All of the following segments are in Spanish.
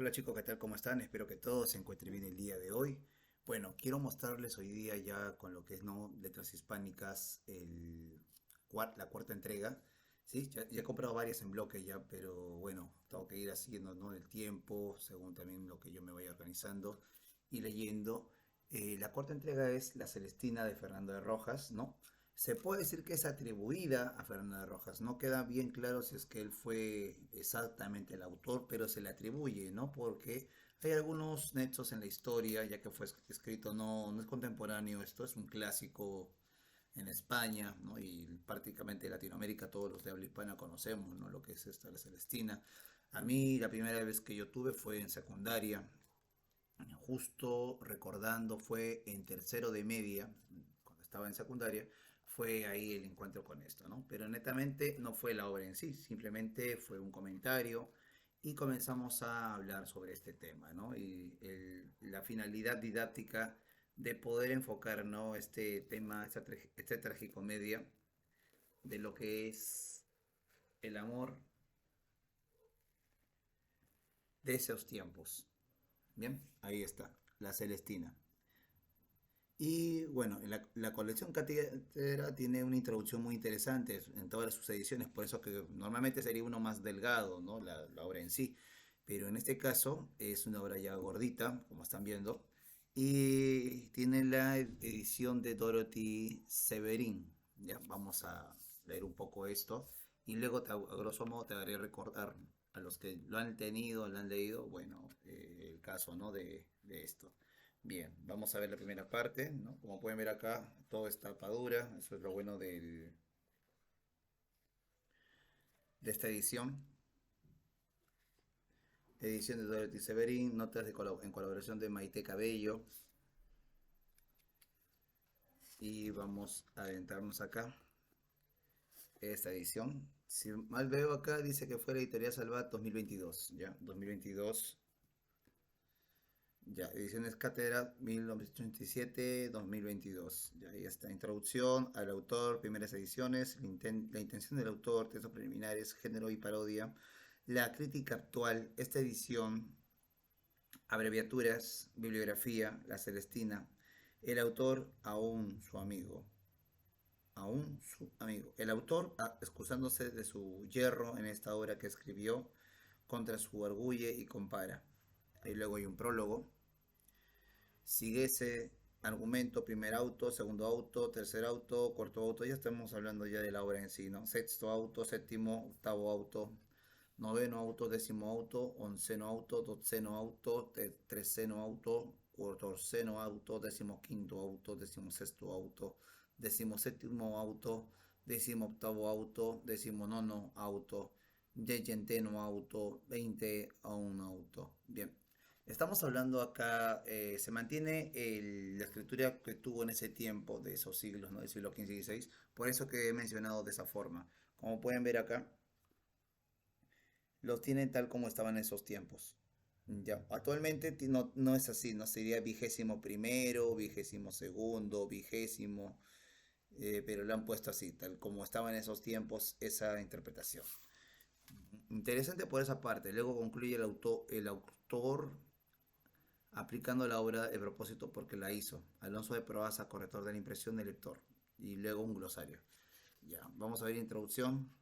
Hola chicos, ¿qué tal? ¿Cómo están? Espero que todos se encuentren bien el día de hoy. Bueno, quiero mostrarles hoy día ya con lo que es no letras hispánicas la cuarta entrega. Sí, ya he comprado varias en bloque ya, pero bueno, tengo que ir haciendo no el tiempo, según también lo que yo me vaya organizando y leyendo. La cuarta entrega es La Celestina de Fernando de Rojas, ¿no? Se puede decir que es atribuida a Fernando de Rojas. No queda bien claro si es que él fue exactamente el autor, pero se le atribuye, ¿no? Porque hay algunos nexos en la historia, ya que fue escrito, no es contemporáneo, esto es un clásico en España, ¿no? Y prácticamente en Latinoamérica todos los de habla hispana conocemos, ¿no? Lo que es esta, la Celestina. A mí la primera vez que yo tuve fue en secundaria, justo recordando, fue en tercero de media, cuando estaba en secundaria, fue ahí el encuentro con esto, ¿no? Pero netamente no fue la obra en sí, simplemente fue un comentario y comenzamos a hablar sobre este tema, ¿no? Y la finalidad didáctica de poder enfocar, ¿no? Este tema, esta tragicomedia de lo que es el amor de esos tiempos. Bien, ahí está, la Celestina. Y bueno, la colección Cátedra tiene una introducción muy interesante en todas sus ediciones, por eso que normalmente sería uno más delgado, ¿no? La obra en sí. Pero en este caso es una obra ya gordita, como están viendo, y tiene la edición de Dorothy Severin. Ya, vamos a leer un poco esto y luego a grosso modo te haré recordar a los que lo han tenido, lo han leído, bueno, el caso, ¿no? De esto. Bien, vamos a ver la primera parte, ¿no? Como pueden ver acá, todo está tapadura, eso es lo bueno de esta edición. Edición de Dorothy Severin, notas en colaboración de Maite Cabello. Y vamos a adentrarnos acá, esta edición. Si mal veo acá, dice que fue la editorial Salvat 2022, ¿ya? 2022. Ya, ediciones Cátedra 1987-2022. Ya, ahí está. Introducción al autor, primeras ediciones, la intención del autor, textos preliminares, género y parodia. La crítica actual, esta edición, abreviaturas, bibliografía, La Celestina. El autor, aún su amigo. Aún su amigo. El autor, excusándose de su yerro en esta obra que escribió, contra su orgullo y compara. Ahí luego hay un prólogo. Sigue ese argumento, primer auto, segundo auto, tercer auto, cuarto auto, ya estamos hablando ya de la obra en sí, ¿no? Sexto auto, séptimo, octavo auto, noveno auto, décimo auto, onceno auto, doceno auto, treceno auto, catorceno auto, decimoquinto auto, decimosexto auto, decimoséptimo auto, decimoctavo auto, decimonono auto, yeyenteno auto, 20 a un auto. Bien, estamos hablando acá, se mantiene la escritura que tuvo en ese tiempo, de esos siglos, ¿no? Del siglo XV y XVI, por eso que he mencionado de esa forma. Como pueden ver acá, los tienen tal como estaban en esos tiempos. Ya, actualmente no es así, no sería vigésimo primero, vigésimo segundo, vigésimo, pero lo han puesto así, tal como estaba en esos tiempos esa interpretación. Interesante por esa parte. Luego concluye el autor aplicando la obra de propósito porque la hizo. Alonso de Proaza, corrector de la impresión del lector. Y luego un glosario. Ya, vamos a ver introducción.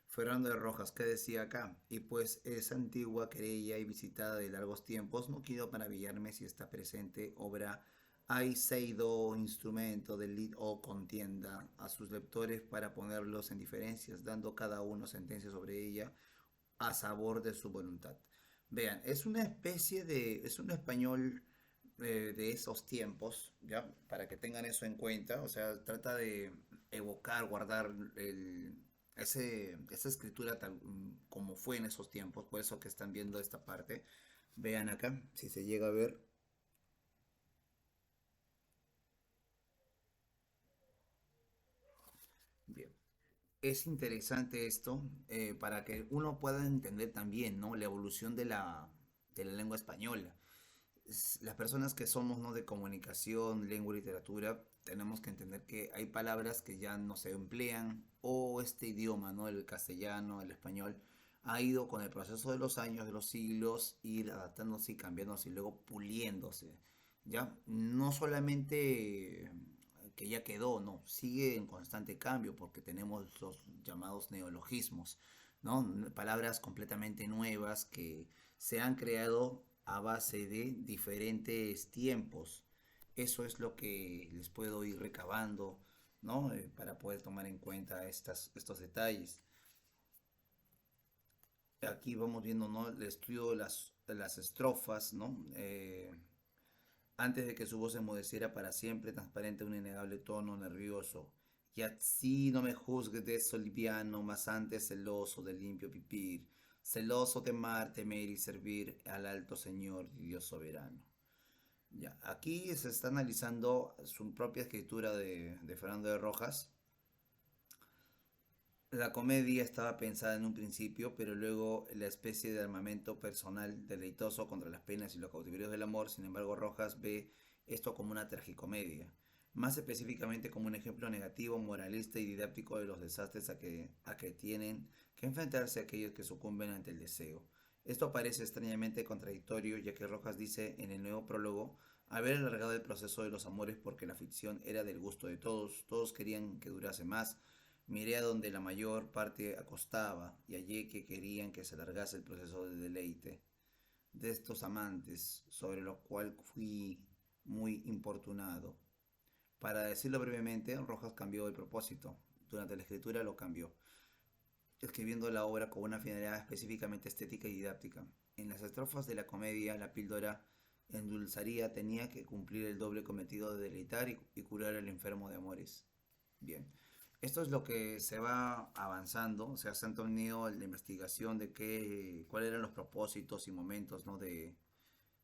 Fernando de Rojas, ¿qué decía acá? Y pues esa antigua querella y visitada de largos tiempos, no quiero maravillarme si esta presente obra hay seido instrumento de lid o contienda a sus lectores para ponerlos en diferencias, dando cada uno sentencia sobre ella a sabor de su voluntad. Vean, es una especie es un español de esos tiempos, ¿ya? Para que tengan eso en cuenta, o sea, trata de evocar, guardar esa escritura tal como fue en esos tiempos, por eso que están viendo esta parte. Vean acá, si se llega a ver, bien. Es interesante esto para que uno pueda entender también, ¿no? La evolución de la lengua española. Las personas que somos, ¿no? De comunicación, lengua y literatura, tenemos que entender que hay palabras que ya no se emplean o este idioma, ¿no? El castellano, el español, ha ido con el proceso de los años, de los siglos, ir adaptándose y cambiándose y luego puliéndose. ¿Ya? No solamente que ya quedó, no, sigue en constante cambio porque tenemos los llamados neologismos, ¿no? Palabras completamente nuevas que se han creado a base de diferentes tiempos. Eso es lo que les puedo ir recabando, ¿no? Para poder tomar en cuenta estos detalles. Aquí vamos viendo, ¿no? El estudio de las estrofas, ¿no? Antes de que su voz se enmudeciera para siempre, transparente un innegable tono nervioso. Y así no me juzgues de eso liviano, más antes celoso del limpio pipir, celoso de amar, temer y servir al alto Señor y Dios soberano. Ya, aquí se está analizando su propia escritura de Fernando de Rojas. La comedia estaba pensada en un principio, pero luego la especie de armamento personal deleitoso contra las penas y los cautiverios del amor. Sin embargo, Rojas ve esto como una tragicomedia, más específicamente como un ejemplo negativo, moralista y didáctico de los desastres a que tienen que enfrentarse aquellos que sucumben ante el deseo. Esto parece extrañamente contradictorio, ya que Rojas dice en el nuevo prólogo haber alargado el proceso de los amores porque la ficción era del gusto de todos, todos querían que durase más. Miré a donde la mayor parte acostaba y hallé que querían que se alargase el proceso de deleite de estos amantes, sobre lo cual fui muy importunado. Para decirlo brevemente, Rojas cambió el propósito. Durante la escritura lo cambió, escribiendo la obra con una finalidad específicamente estética y didáctica. En las estrofas de la comedia, la píldora endulzaría tenía que cumplir el doble cometido de deleitar y curar al enfermo de amores. Bien, esto es lo que se va avanzando, o sea, se han tenido la investigación de cuáles eran los propósitos y momentos, ¿no? de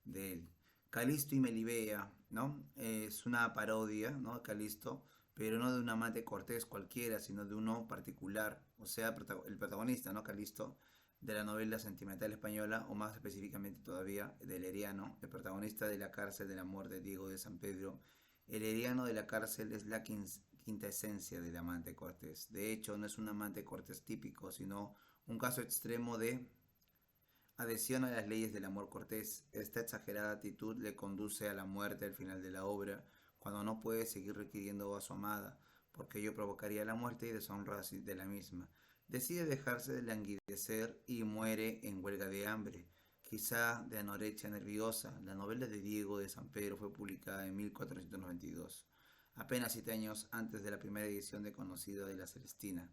él. Calisto y Melibea, ¿no? Es una parodia, ¿no? Calisto, pero no de un amante cortés cualquiera, sino de uno particular, o sea, el protagonista, ¿no? Calisto, de la novela sentimental española, o más específicamente todavía del Herediano, el protagonista de La cárcel del amor de Diego de San Pedro. El Herediano de la cárcel es la quinta esencia del amante cortés. De hecho, no es un amante cortés típico, sino un caso extremo de adhesión a las leyes del amor cortés. Esta exagerada actitud le conduce a la muerte al final de la obra, cuando no puede seguir requiriendo a su amada, porque ello provocaría la muerte y deshonra de la misma. Decide dejarse de languidecer y muere en huelga de hambre, quizá de anorexia nerviosa. La novela de Diego de San Pedro fue publicada en 1492, apenas 7 años antes de la primera edición de conocida de La Celestina,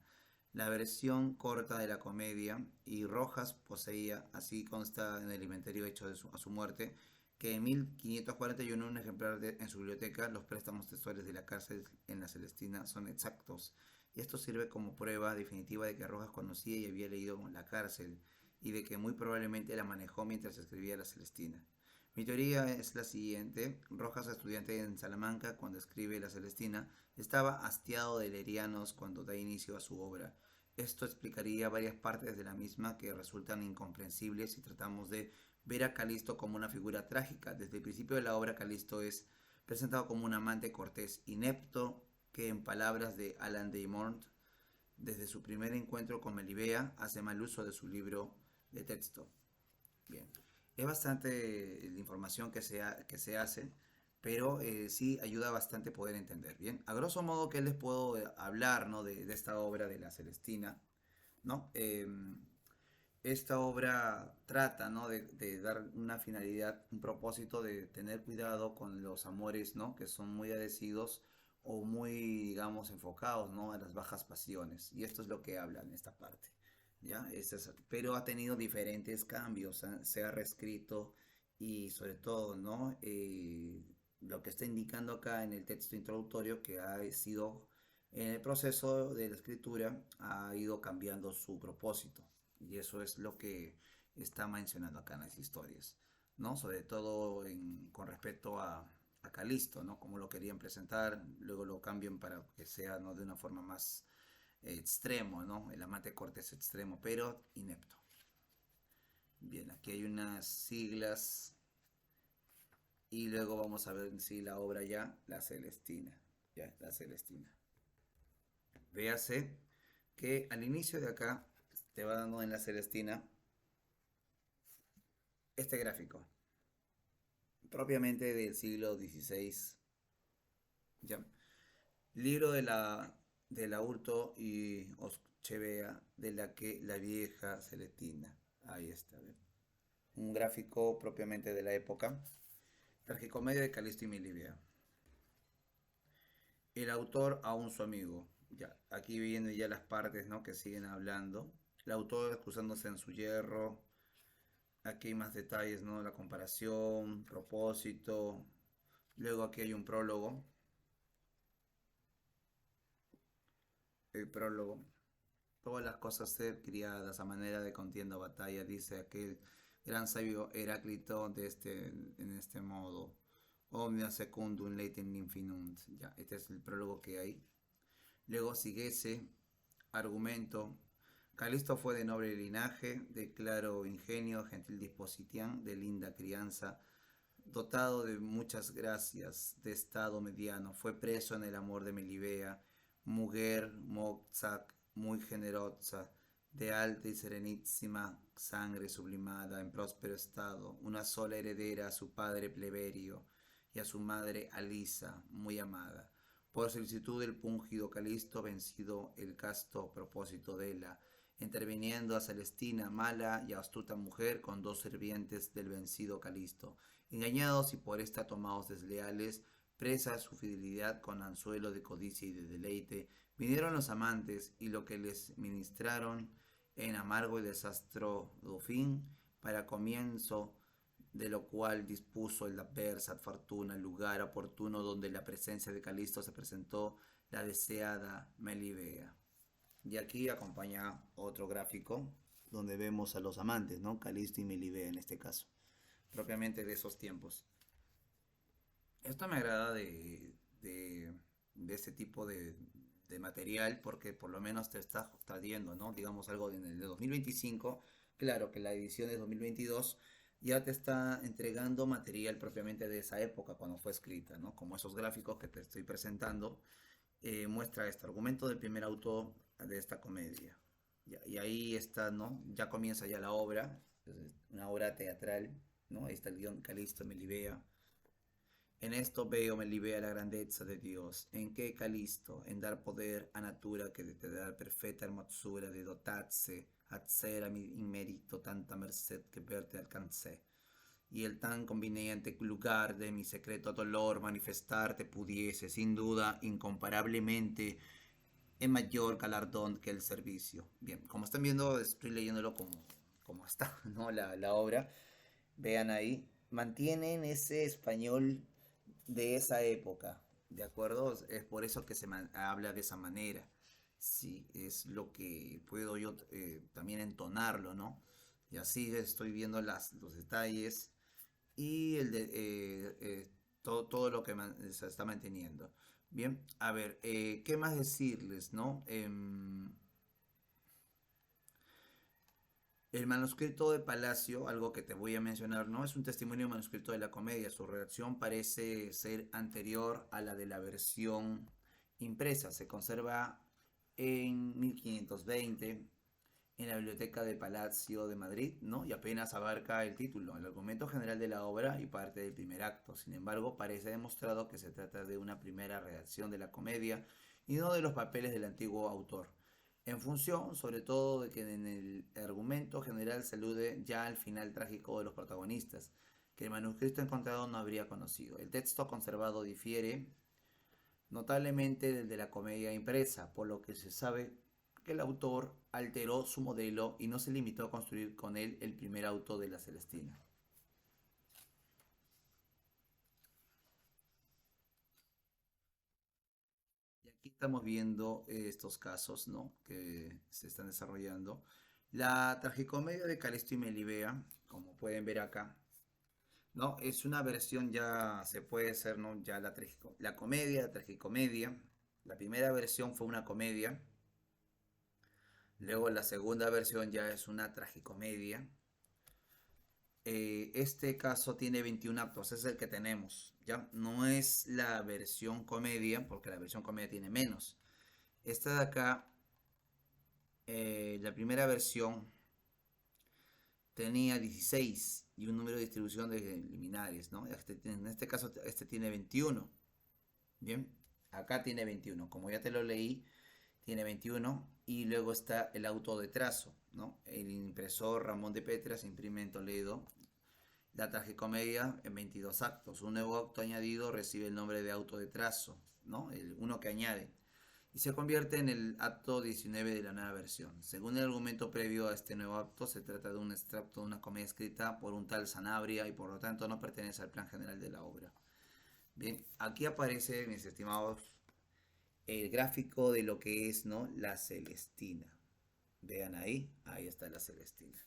la versión corta de la comedia, y Rojas poseía, así consta en el inventario hecho a su muerte, que en 1541 un ejemplar en su biblioteca. Los préstamos textuales de la cárcel en la Celestina son exactos, y esto sirve como prueba definitiva de que Rojas conocía y había leído La cárcel, y de que muy probablemente la manejó mientras escribía La Celestina. Mi teoría es la siguiente: Rojas, estudiante en Salamanca cuando escribe La Celestina, estaba hastiado de lerianos cuando da inicio a su obra. Esto explicaría varias partes de la misma que resultan incomprensibles si tratamos de ver a Calisto como una figura trágica. Desde el principio de la obra, Calisto es presentado como un amante cortés inepto que, en palabras de Alan de Mont, desde su primer encuentro con Melibea, hace mal uso de su libro de texto. Bien, es bastante la información que se hace, pero sí ayuda bastante poder entender. Bien, a grosso modo, ¿qué les puedo hablar, ¿no? de esta obra de La Celestina, ¿no? Esta obra trata, ¿no? de dar una finalidad, un propósito de tener cuidado con los amores, ¿no? Que son muy adhesidos o muy, digamos, enfocados, ¿no? A las bajas pasiones. Y esto es lo que habla en esta parte. ¿Ya? Pero ha tenido diferentes cambios, se ha reescrito, y sobre todo, ¿no? Lo que está indicando acá en el texto introductorio, que ha sido en el proceso de la escritura, ha ido cambiando su propósito. Y eso es lo que está mencionando acá en las historias, ¿no? Sobre todo con respecto a Calisto, ¿no? Como lo querían presentar, luego lo cambian para que sea, ¿no? De una forma más extremo, ¿no? El amante cortés extremo, pero inepto. Bien, aquí hay unas siglas y luego vamos a ver si la obra ya, La Celestina, ya, La Celestina. Véase que al inicio de acá te va dando en La Celestina este gráfico, propiamente del siglo XVI, ¿ya? Libro de la Hurto y Ochevea, de la que la vieja Celestina. Ahí está, ¿ve? Un gráfico propiamente de la época. Tragicomedia de Calisto y Melibea. El autor aún su amigo. Ya, aquí vienen ya las partes, ¿no?, que siguen hablando. El autor excusándose en su hierro. Aquí hay más detalles, ¿no? La comparación, propósito. Luego aquí hay un prólogo. El prólogo. Todas las cosas ser criadas a manera de contienda o batalla, dice aquel gran sabio Heráclito en este modo. Omnia secundum leitem infinunt. Ya, este es el prólogo que hay. Luego sigue ese argumento. Calisto fue de noble linaje, de claro ingenio, gentil dispositión, de linda crianza, dotado de muchas gracias, de estado mediano. Fue preso en el amor de Melibea, mujer mozac, muy generosa, de alta y serenísima sangre sublimada, en próspero estado, una sola heredera a su padre Pleberio y a su madre Alisa, muy amada. Por solicitud del pungido Calisto, vencido el casto propósito de la, interviniendo a Celestina, mala y astuta mujer, con dos sirvientes del vencido Calisto, engañados y por esta tomados desleales, presa su fidelidad con anzuelo de codicia y de deleite, vinieron los amantes y lo que les ministraron en amargo y desastroso fin, para comienzo de lo cual dispuso el adversa fortuna el lugar oportuno donde la presencia de Calisto se presentó la deseada Melibea. Y aquí acompaña otro gráfico donde vemos a los amantes, ¿no? Calisto y Melibea en este caso, propiamente de esos tiempos. Esto me agrada de este tipo de material porque por lo menos te está trayendo, ¿no? Digamos algo de 2025. Claro que la edición de 2022 ya te está entregando material propiamente de esa época cuando fue escrita, ¿no? Como esos gráficos que te estoy presentando, muestra este argumento del primer autor de esta comedia. Y ahí está, ¿no? Ya comienza ya la obra, una obra teatral, ¿no? Ahí está el guión Calisto Melibea. En esto veo me libera la grandeza de Dios. ¿En qué Calisto? En dar poder a natura que te da perfecta hermosura de dotarse, hacer a mi inmerito tanta merced que verte alcancé. Y el tan conveniente lugar de mi secreto dolor manifestarte pudiese, sin duda, incomparablemente, en mayor galardón que el servicio. Bien, como están viendo, estoy leyéndolo como está, ¿no? La obra. Vean ahí, mantienen ese español de esa época, ¿de acuerdo? Es por eso que habla de esa manera. Sí, es lo que puedo yo también entonarlo, ¿no? Y así estoy viendo los detalles y todo lo que se está manteniendo. Bien, a ver, ¿qué más decirles, no? El manuscrito de Palacio, algo que te voy a mencionar, ¿no? Es un testimonio manuscrito de la comedia. Su redacción parece ser anterior a la de la versión impresa. Se conserva en 1520 en la Biblioteca de Palacio de Madrid, ¿no? Y apenas abarca el título, el argumento general de la obra y parte del primer acto. Sin embargo, parece demostrado que se trata de una primera redacción de la comedia y no de los papeles del antiguo autor, en función sobre todo de que en el argumento general se alude ya al final trágico de los protagonistas, que el manuscrito encontrado no habría conocido. El texto conservado difiere notablemente del de la comedia impresa, por lo que se sabe que el autor alteró su modelo y no se limitó a construir con él el primer auto de la Celestina. Y aquí estamos viendo estos casos, ¿no?, que se están desarrollando. La tragicomedia de Calisto y Melibea, como pueden ver acá, ¿no? Es una versión, ya se puede ser, ¿no? Ya la comedia, la tragicomedia. La primera versión fue una comedia. Luego la segunda versión ya es una tragicomedia. Este caso tiene 21 actos, es el que tenemos, ¿ya? No es la versión comedia, porque la versión comedia tiene menos. Esta de acá, la primera versión, tenía 16 y un número de distribución de liminares, ¿no? En este caso, este tiene 21. Bien, acá tiene 21. Como ya te lo leí, tiene 21. Y luego está el auto de trazo, ¿no? El impresor Ramón de Petra se imprime en Toledo. La tragicomedia en 22 actos. Un nuevo acto añadido recibe el nombre de auto de trazo, ¿no? El uno que añade. Y se convierte en el acto 19 de la nueva versión. Según el argumento previo a este nuevo acto, se trata de un extracto de una comedia escrita por un tal Sanabria y por lo tanto no pertenece al plan general de la obra. Bien, aquí aparece, mis estimados, el gráfico de lo que es, ¿no? La Celestina. Vean ahí, ahí está la Celestina.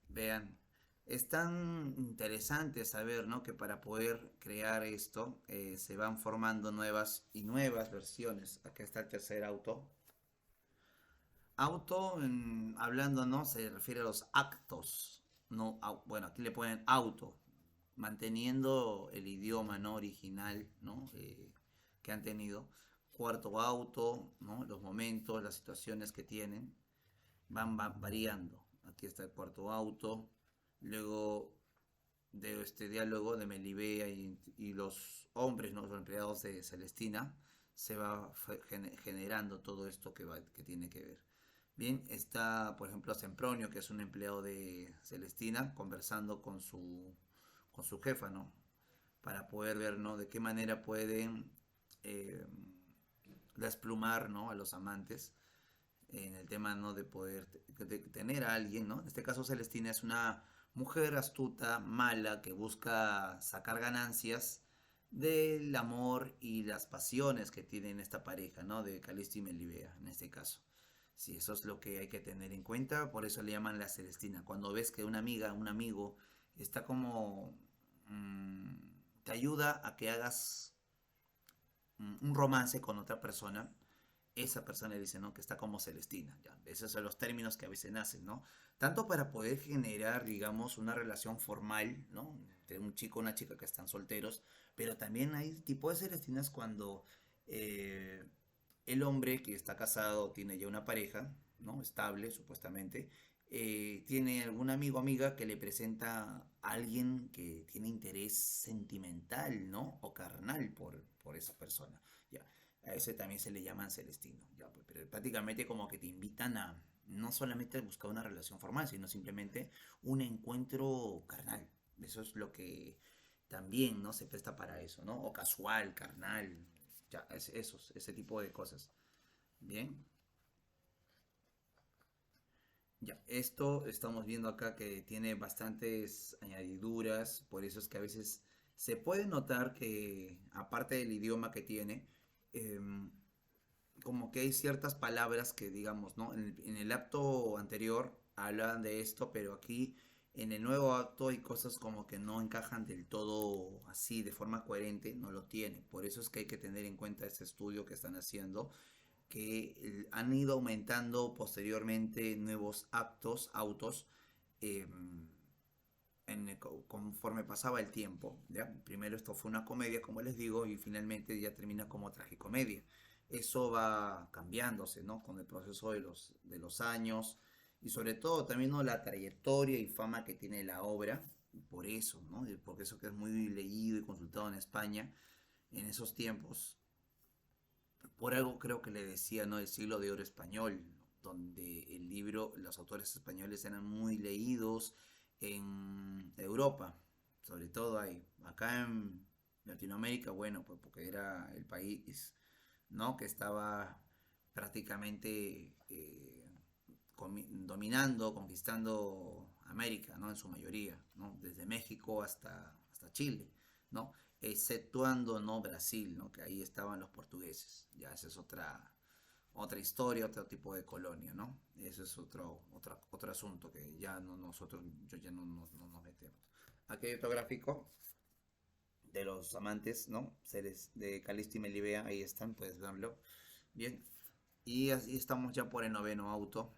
Vean, es tan interesante saber, ¿no? Que para poder crear esto se van formando nuevas y nuevas versiones. Acá está el tercer auto. Auto, hablando, ¿no? Se refiere a los actos. No, bueno, aquí le ponen auto, manteniendo el idioma, ¿no? Original, ¿no? Que han tenido. Cuarto auto, ¿no? Los momentos, las situaciones que tienen van variando. Aquí está el cuarto auto. Luego de este diálogo de Melibea y los hombres, ¿no? Los empleados de Celestina, se va generando todo esto que tiene que ver. Bien, está, por ejemplo, Sempronio, que es un empleado de Celestina, conversando con su jefa, ¿no? Para poder ver, ¿no? De qué manera pueden eh, desplumar, ¿no? A los amantes en el tema, ¿no? De poder de tener a alguien, ¿no? En este caso Celestina es una mujer astuta, mala, que busca sacar ganancias del amor y las pasiones que tienen esta pareja, ¿no? De Calisto y Melibea, en este caso. Sí, eso es lo que hay que tener en cuenta, por eso le llaman la Celestina. Cuando ves que una amiga, un amigo, está como... te ayuda a que hagas un romance con otra persona, esa persona dice, ¿no? Que está como Celestina, ¿ya? Esos son los términos que a veces nacen, ¿no? Tanto para poder generar, digamos, una relación formal, ¿no? Entre un chico y una chica que están solteros, pero también hay tipo de Celestinas cuando eh, el hombre que está casado tiene ya una pareja, ¿no? Estable, supuestamente, tiene algún amigo o amiga que le presenta a alguien que tiene interés sentimental, ¿no? O carnal por esa persona, ¿ya? A ese también se le llaman celestino, ¿ya? Pues, pero prácticamente como que te invitan a no solamente a buscar una relación formal, sino simplemente un encuentro carnal. Eso es lo que también, ¿no? Se presta para eso, ¿no? O casual, carnal, ya, ese tipo de cosas. Bien, ya, esto estamos viendo acá que tiene bastantes añadiduras, por eso es que a veces se puede notar que, aparte del idioma que tiene, em, como que hay ciertas palabras que, digamos, ¿no? En el acto anterior hablaban de esto, pero aquí en el nuevo acto hay cosas como que no encajan del todo así, de forma coherente, no lo tiene. Por eso es que hay que tener en cuenta este estudio que están haciendo, que han ido aumentando posteriormente nuevos actos, autos, eh, conforme pasaba el tiempo. ¿Ya? Primero esto fue una comedia, como les digo, y finalmente ya termina como tragicomedia. Eso va cambiándose, ¿no? Con el proceso de los años y sobre todo también, ¿no? La trayectoria y fama que tiene la obra. Por eso, ¿no? Porque eso que es muy leído y consultado en España en esos tiempos. Por algo creo que le decía, ¿no? El siglo de oro español, donde el libro, los autores españoles eran muy leídos en Europa, sobre todo ahí. Acá en Latinoamérica, bueno, pues porque era el país, ¿no? Que estaba prácticamente dominando, conquistando América, ¿no? En su mayoría, ¿no? Desde México hasta Chile, ¿no? Exceptuando, ¿no? Brasil, ¿no? Que ahí estaban los portugueses. Ya esa es otra historia, otro tipo de colonia, ¿no? Eso es otro asunto que ya no nosotros, yo ya no nos metemos. Aquí hay otro gráfico de los amantes, ¿no? Seres de Calisto y Melibea, ahí están, puedes verlo. Bien, y así estamos ya por el noveno auto,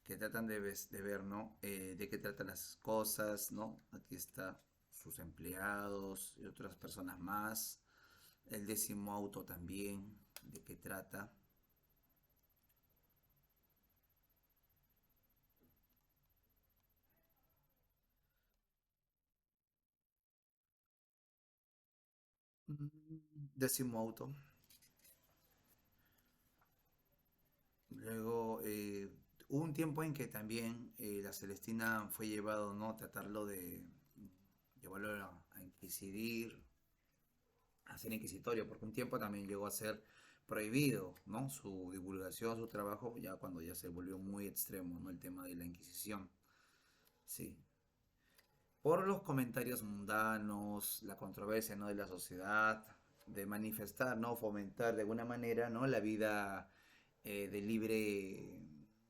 que tratan de ver, ¿no? De qué tratan las cosas, ¿no? Aquí está sus empleados y otras personas más. El décimo auto también, de qué trata. Décimo auto. Luego, hubo un tiempo en que también la Celestina fue llevado, ¿no? Tratarlo de llevarlo a inquirir, a ser inquisitorio, porque un tiempo también llegó a ser prohibido, ¿no? Su divulgación, su trabajo, ya cuando ya se volvió muy extremo, ¿no? El tema de la Inquisición. Sí. Por los comentarios mundanos, la controversia, ¿no? De la sociedad, de manifestar, ¿no? Fomentar de alguna manera, ¿no? La vida de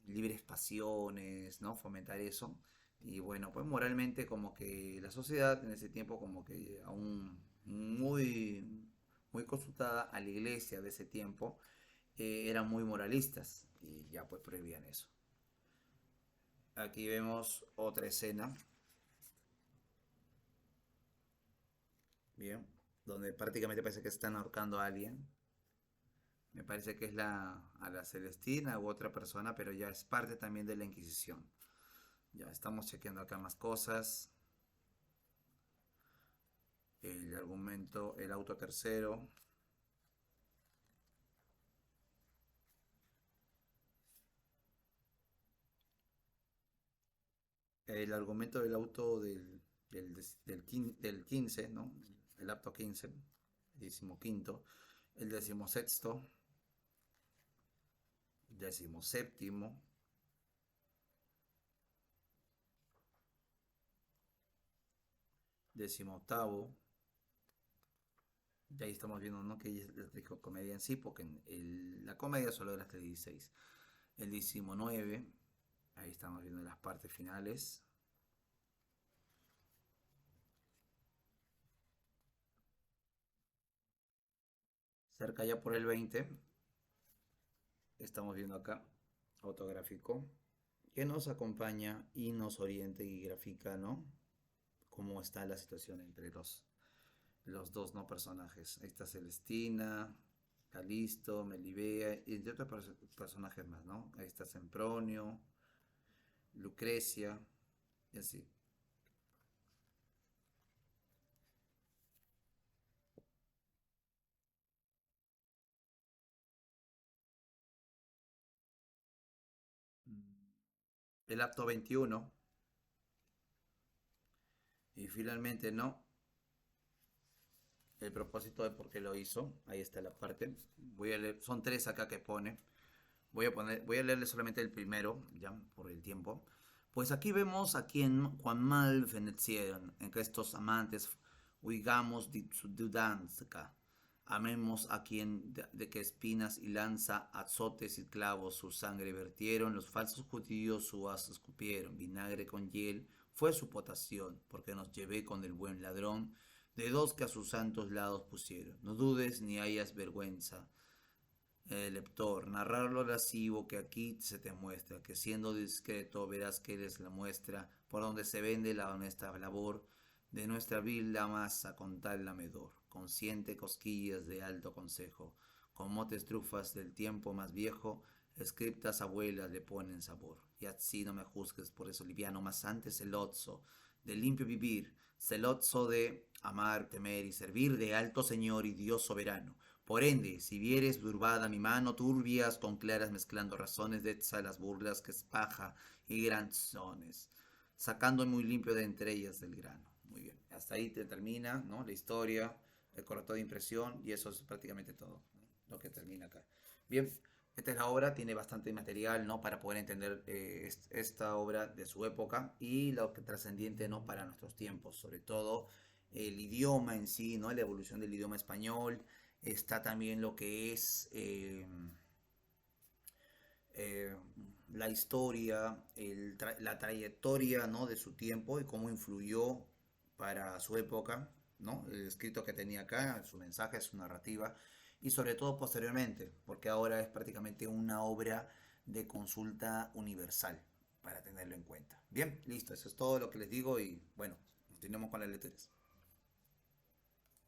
libres pasiones, ¿no? Fomentar eso. Y bueno, pues moralmente como que la sociedad en ese tiempo como que aún muy consultada a la iglesia de ese tiempo, eran muy moralistas y ya pues prohibían eso. Aquí vemos otra escena, bien, donde prácticamente parece que están ahorcando a alguien. Me parece que es a la Celestina u otra persona, pero ya es parte también de la Inquisición. Ya estamos chequeando acá más cosas. El argumento, el auto tercero. El argumento del auto del 15, ¿no? El acto 15, el 15, el 16, 17, 18. Y ahí estamos viendo, ¿no? Que ella dijo comedia en sí, porque la comedia solo era hasta el 16. El 19, ahí estamos viendo las partes finales. Cerca ya por el 20, estamos viendo acá, autográfico, que nos acompaña y nos orienta y grafica, ¿no? Cómo está la situación entre los dos, ¿no? Personajes. Ahí está Celestina, Calisto, Melibea y entre otros personajes más, ¿no? Ahí está Sempronio, Lucrecia y así. El acto 21 y finalmente, ¿no? El propósito de por qué lo hizo. Ahí está la parte. Voy a leer, son tres acá que pone. Voy a leerle solamente el primero, ya por el tiempo. Pues aquí vemos a quien Juan mal venecieron, en que estos amantes huigamos de su dudanza. Amemos a quien de que espinas y lanza, azotes y clavos su sangre vertieron, los falsos judíos su as escupieron, vinagre con hiel fue su potación, porque nos llevé con el buen ladrón, de dos que a sus santos lados pusieron. No dudes ni hayas vergüenza, lector, narrar lo lascivo que aquí se te muestra, que siendo discreto verás que eres la muestra por donde se vende la honesta labor de nuestra vil la masa con tal lamedor, consciente cosquillas de alto consejo, con motes trufas del tiempo más viejo, escriptas abuelas le ponen sabor. Y así no me juzgues por eso liviano, más antes celotzo de limpio vivir, celotzo de amar, temer y servir de alto señor y Dios soberano. Por ende, si vieres turbada mi mano, turbias con claras mezclando razones de las burlas que es paja y granzones, sacando muy limpio de entre ellas del grano. Muy bien, hasta ahí te termina, ¿no? La historia, el corrector de impresión y eso es prácticamente todo, ¿no? Lo que termina acá. Bien, esta es la obra, tiene bastante material, ¿no? Para poder entender esta obra de su época y lo que trascendiente, ¿no? Para nuestros tiempos, sobre todo el idioma en sí, ¿no? La evolución del idioma español, está también lo que es eh, la historia, la trayectoria, ¿no? De su tiempo y cómo influyó para su época, ¿no? El escrito que tenía acá, su mensaje, su narrativa y sobre todo posteriormente, porque ahora es prácticamente una obra de consulta universal para tenerlo en cuenta. Bien, listo, eso es todo lo que les digo y bueno, continuamos con las letras.